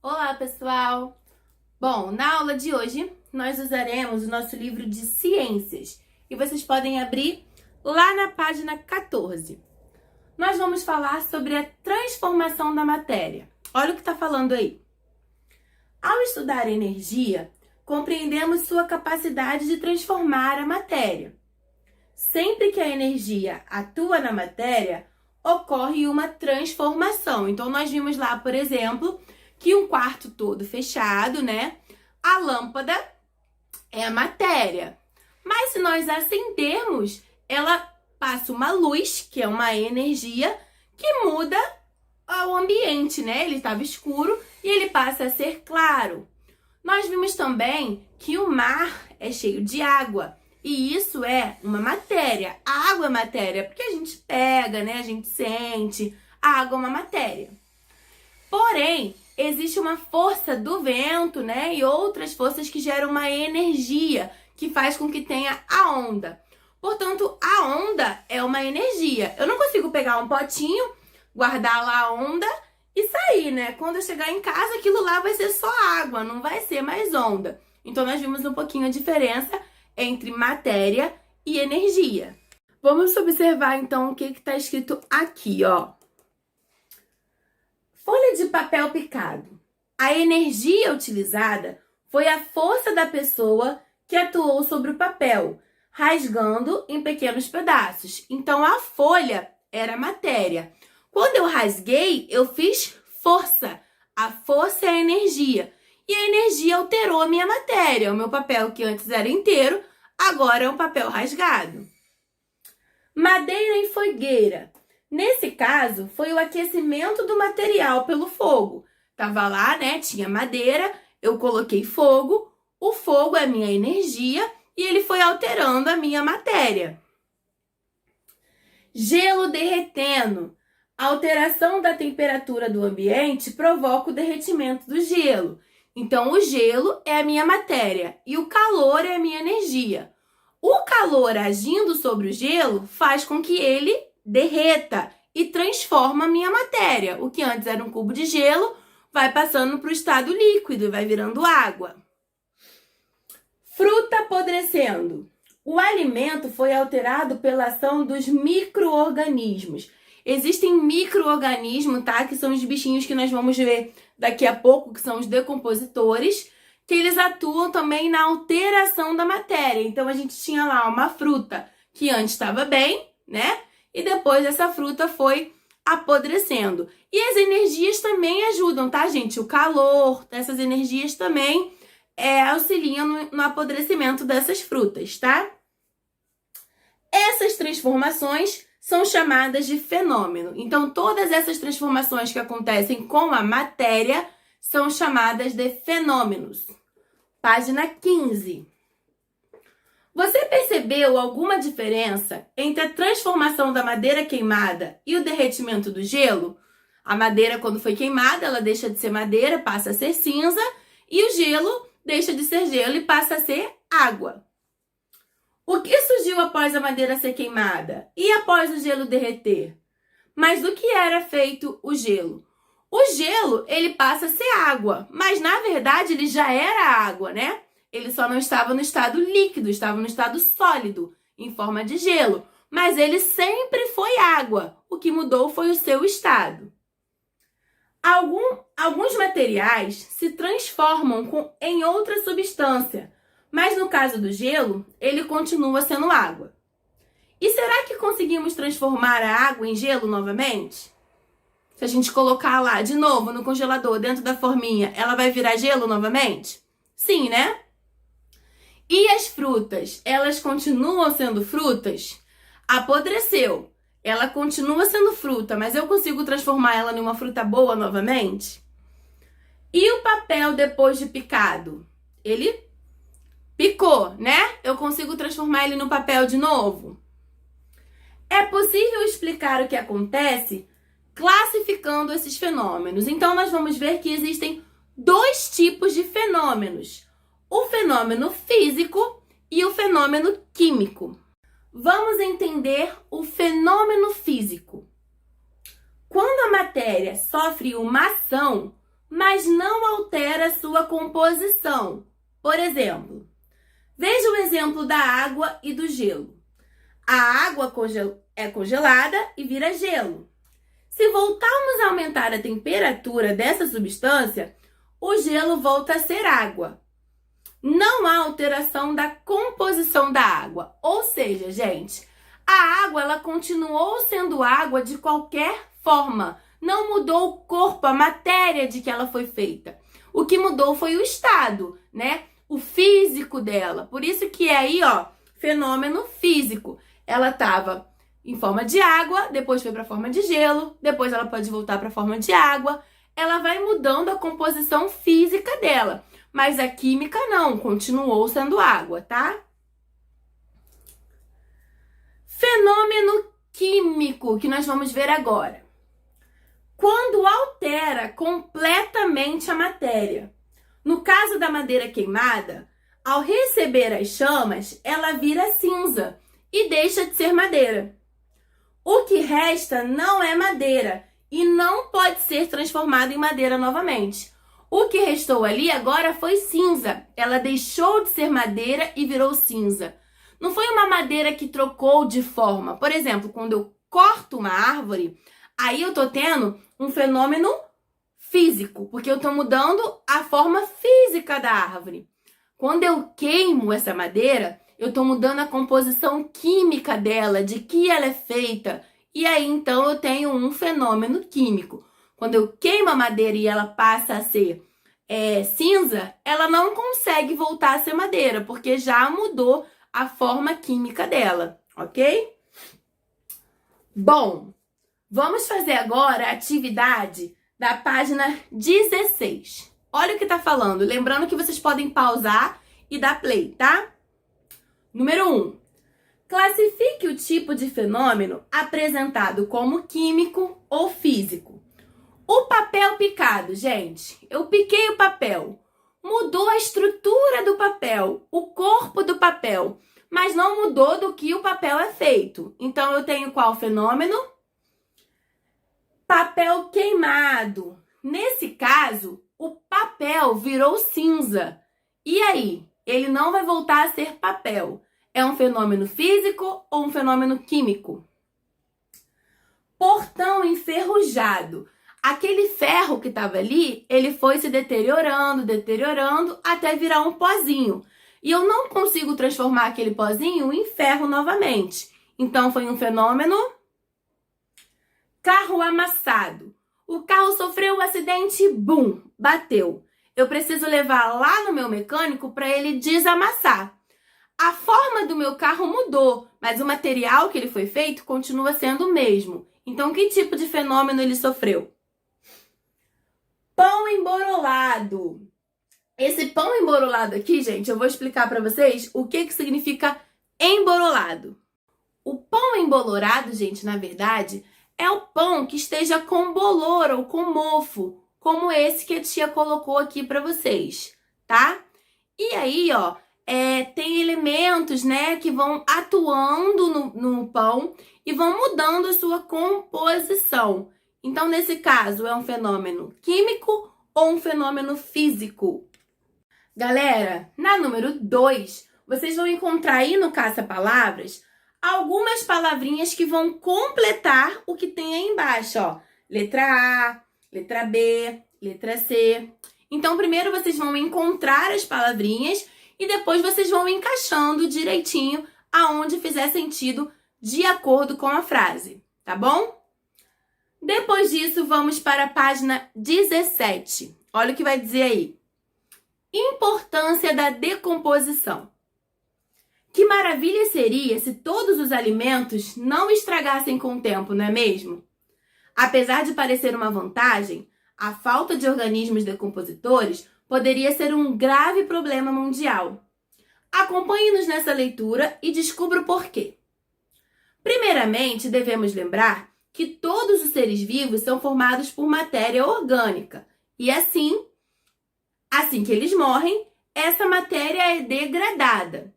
Olá, pessoal! Bom, na aula de hoje, nós usaremos o nosso livro de ciências e vocês podem abrir lá na página 14. Nós vamos falar sobre a transformação da matéria. Olha o que está falando aí. Ao estudar energia, compreendemos sua capacidade de transformar a matéria. Sempre que a energia atua na matéria, ocorre uma transformação. Então, nós vimos lá, por exemplo, que um quarto todo fechado, né? A lâmpada é a matéria. Mas se nós acendermos, ela passa uma luz, que é uma energia, que muda o ambiente, né? Ele estava escuro e ele passa a ser claro. Nós vimos também que o mar é cheio de água. E isso é uma matéria. A água é matéria, porque a gente pega, né? A gente sente. A água é uma matéria. Porém, existe uma força do vento, né? E outras forças que geram uma energia que faz com que tenha a onda. Portanto, a onda é uma energia. Eu não consigo pegar um potinho, guardar lá a onda e sair, né? Quando eu chegar em casa, aquilo lá vai ser só água, não vai ser mais onda. Então, nós vimos um pouquinho a diferença entre matéria e energia. Vamos observar, então, o que está escrito aqui, ó. Folha de papel picado. A energia utilizada foi a força da pessoa que atuou sobre o papel, rasgando em pequenos pedaços. Então, a folha era matéria. Quando eu rasguei, eu fiz força. A força é a energia. E a energia alterou a minha matéria. O meu papel, que antes era inteiro, agora é um papel rasgado. Madeira em fogueira. Nesse caso, foi o aquecimento do material pelo fogo. Tava lá, né? Tinha madeira, eu coloquei fogo. O fogo é a minha energia e ele foi alterando a minha matéria. Gelo derretendo. A alteração da temperatura do ambiente provoca o derretimento do gelo. Então, o gelo é a minha matéria e o calor é a minha energia. O calor agindo sobre o gelo faz com que ele derreta e transforma a minha matéria. O que antes era um cubo de gelo vai passando para o estado líquido e vai virando água. Fruta apodrecendo. O alimento foi alterado pela ação dos micro-organismos. Existem micro-organismos, tá? Que são os bichinhos que nós vamos ver daqui a pouco, que são os decompositores, que eles atuam também na alteração da matéria. Então, a gente tinha lá uma fruta que antes estava bem, né? E depois essa fruta foi apodrecendo. E as energias também ajudam, tá, gente? O calor, essas energias também auxiliam no apodrecimento dessas frutas, tá? Essas transformações são chamadas de fenômeno. Então, todas essas transformações que acontecem com a matéria são chamadas de fenômenos. Página 15. Você percebeu alguma diferença entre a transformação da madeira queimada e o derretimento do gelo? A madeira, quando foi queimada, ela deixa de ser madeira, passa a ser cinza, e o gelo deixa de ser gelo e passa a ser água. O que surgiu após a madeira ser queimada e após o gelo derreter? Mas do que era feito o gelo? O gelo, ele passa a ser água, mas na verdade ele já era água, né? Ele só não estava no estado líquido, estava no estado sólido, em forma de gelo. Mas ele sempre foi água. O que mudou foi o seu estado. Alguns materiais se transformam em outra substância, mas no caso do gelo, ele continua sendo água. E será que conseguimos transformar a água em gelo novamente? Se a gente colocar lá de novo no congelador, dentro da forminha, ela vai virar gelo novamente? Sim, né? E as frutas, elas continuam sendo frutas? Apodreceu. Ela continua sendo fruta, mas eu consigo transformar ela em uma fruta boa novamente? E o papel depois de picado? Ele picou, né? Eu consigo transformar ele no papel de novo? É possível explicar o que acontece classificando esses fenômenos. Então, nós vamos ver que existem dois tipos de fenômenos. O fenômeno físico e o fenômeno químico. Vamos entender o fenômeno físico. Quando a matéria sofre uma ação, mas não altera sua composição. Por exemplo, veja o exemplo da água e do gelo. A água é congelada e vira gelo. Se voltarmos a aumentar a temperatura dessa substância, o gelo volta a ser água. Não há alteração da composição da água. Ou seja, gente, a água ela continuou sendo água de qualquer forma. Não mudou o corpo, a matéria de que ela foi feita. O que mudou foi o estado, né? O físico dela. Por isso que é aí, ó, fenômeno físico. Ela estava em forma de água, depois foi para a forma de gelo, depois ela pode voltar para a forma de água. Ela vai mudando a composição física dela, mas a química não, continuou sendo água, tá? Fenômeno químico que nós vamos ver agora. Quando altera completamente a matéria. No caso da madeira queimada, ao receber as chamas, ela vira cinza e deixa de ser madeira. O que resta não é madeira e não pode ser transformado em madeira novamente. O que restou ali agora foi cinza. Ela deixou de ser madeira e virou cinza. Não foi uma madeira que trocou de forma. Por exemplo, quando eu corto uma árvore, aí eu tô tendo um fenômeno físico, porque eu tô mudando a forma física da árvore. Quando eu queimo essa madeira, eu tô mudando a composição química dela, de que ela é feita. E aí, então, eu tenho um fenômeno químico. Quando eu queimo a madeira e ela passa a ser cinza, ela não consegue voltar a ser madeira, porque já mudou a forma química dela, ok? Bom, vamos fazer agora a atividade da página 16. Olha o que tá falando. Lembrando que vocês podem pausar e dar play, tá? Número 1. Classifique o tipo de fenômeno apresentado como químico ou físico. O papel picado, gente. Eu piquei o papel. Mudou a estrutura do papel, o corpo do papel, mas não mudou do que o papel é feito. Então, eu tenho qual fenômeno? Papel queimado. Nesse caso, o papel virou cinza. E aí? Ele não vai voltar a ser papel. É um fenômeno físico ou um fenômeno químico? Portão enferrujado. Aquele ferro que estava ali, ele foi se deteriorando até virar um pozinho. E eu não consigo transformar aquele pozinho em ferro novamente. Então, foi um fenômeno. Carro amassado. O carro sofreu um acidente, bum, bateu. Eu preciso levar lá no meu mecânico para ele desamassar. A forma do meu carro mudou, mas o material que ele foi feito continua sendo o mesmo. Então, que tipo de fenômeno ele sofreu? Pão emborolado. Esse pão emborolado aqui, gente, eu vou explicar para vocês o que significa emborolado. O pão embolorado, gente, na verdade, é o pão que esteja com bolor ou com mofo, como esse que a tia colocou aqui para vocês, tá? E aí, ó, tem elementos, né, que vão atuando no pão e vão mudando a sua composição. Então, nesse caso, é um fenômeno químico ou um fenômeno físico? Galera, na número 2, vocês vão encontrar aí no caça-palavras algumas palavrinhas que vão completar o que tem aí embaixo, ó. Letra A, letra B, letra C. Então, primeiro vocês vão encontrar as palavrinhas e depois vocês vão encaixando direitinho aonde fizer sentido de acordo com a frase, tá bom? Depois disso, vamos para a página 17. Olha o que vai dizer aí. Importância da decomposição. Que maravilha seria se todos os alimentos não estragassem com o tempo, não é mesmo? Apesar de parecer uma vantagem, a falta de organismos decompositores poderia ser um grave problema mundial. Acompanhe-nos nessa leitura e descubra o porquê. Primeiramente, devemos lembrar que todos os seres vivos são formados por matéria orgânica e assim que eles morrem, essa matéria é degradada.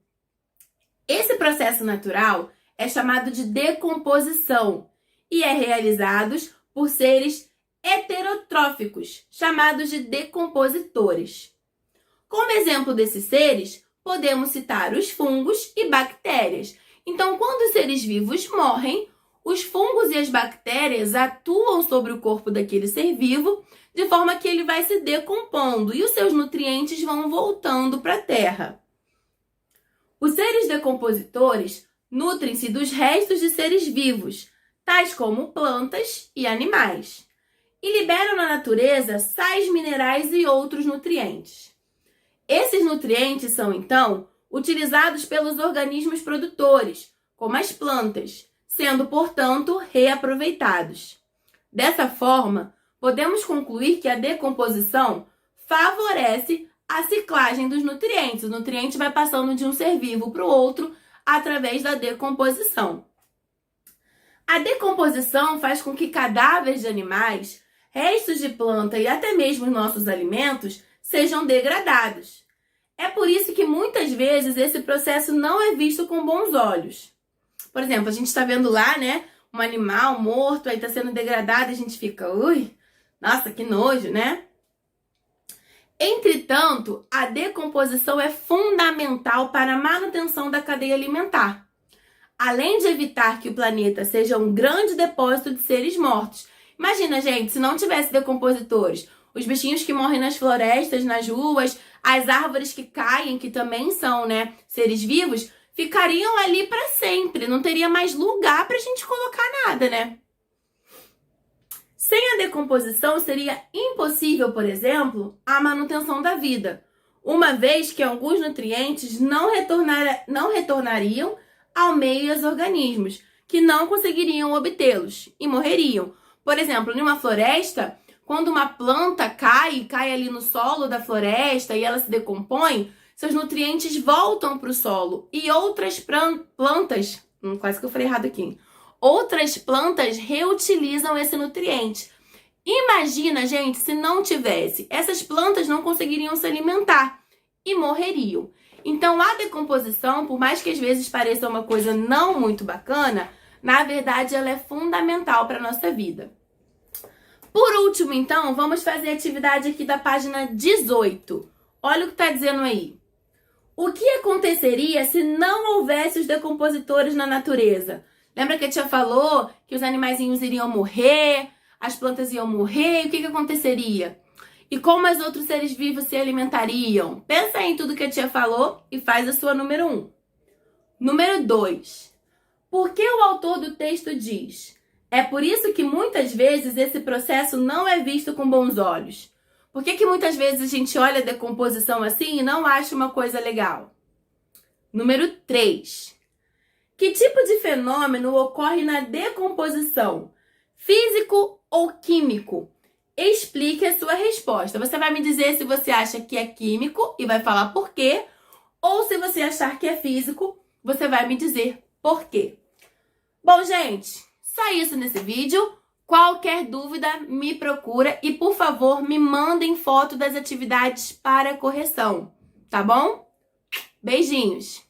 Esse processo natural é chamado de decomposição e é realizado por seres heterotróficos, chamados de decompositores. Como exemplo desses seres, podemos citar os fungos e bactérias. Então, quando os seres vivos morrem, os fungos e as bactérias atuam sobre o corpo daquele ser vivo, de forma que ele vai se decompondo e os seus nutrientes vão voltando para a Terra. Os seres decompositores nutrem-se dos restos de seres vivos, tais como plantas e animais, e liberam na natureza sais minerais e outros nutrientes. Esses nutrientes são, então, utilizados pelos organismos produtores, como as plantas, sendo, portanto, reaproveitados. Dessa forma, podemos concluir que a decomposição favorece a ciclagem dos nutrientes. O nutriente vai passando de um ser vivo para o outro através da decomposição. A decomposição faz com que cadáveres de animais, restos de planta e até mesmo nossos alimentos sejam degradados. É por isso que muitas vezes esse processo não é visto com bons olhos. Por exemplo, a gente está vendo lá, né, um animal morto, aí está sendo degradado e a gente fica, ui, nossa, que nojo, né? Entretanto, a decomposição é fundamental para a manutenção da cadeia alimentar, além de evitar que o planeta seja um grande depósito de seres mortos. Imagina, gente, se não tivesse decompositores, os bichinhos que morrem nas florestas, nas ruas, as árvores que caem, que também são, né, seres vivos, ficariam ali para sempre. Não teria mais lugar para a gente colocar nada, né? Sem a decomposição, seria impossível, por exemplo, a manutenção da vida, uma vez que alguns nutrientes não retornariam ao meio e aos organismos, que não conseguiriam obtê-los e morreriam. Por exemplo, em uma floresta, quando uma planta cai ali no solo da floresta e ela se decompõe, seus nutrientes voltam para o solo e outras plantas, quase que eu falei errado aqui, outras plantas reutilizam esse nutriente. Imagina, gente, se não tivesse, essas plantas não conseguiriam se alimentar e morreriam. Então, a decomposição, por mais que às vezes pareça uma coisa não muito bacana, na verdade ela é fundamental para a nossa vida. Por último, então, vamos fazer a atividade aqui da página 18. Olha o que está dizendo aí. O que aconteceria se não houvesse os decompositores na natureza? Lembra que a tia falou que os animaizinhos iriam morrer, as plantas iam morrer, e o que aconteceria? E como os outros seres vivos se alimentariam? Pensa aí em tudo que a tia falou e faz a sua número 1. Número 2. Por que o autor do texto diz: é por isso que muitas vezes esse processo não é visto com bons olhos? Por que muitas vezes a gente olha a decomposição assim e não acha uma coisa legal? Número 3. Que tipo de fenômeno ocorre na decomposição? Físico ou químico? Explique a sua resposta. Você vai me dizer se você acha que é químico e vai falar por quê, ou se você achar que é físico, você vai me dizer por quê. Bom, gente, só isso nesse vídeo. Qualquer dúvida, me procura e, por favor, me mandem foto das atividades para correção, tá bom? Beijinhos!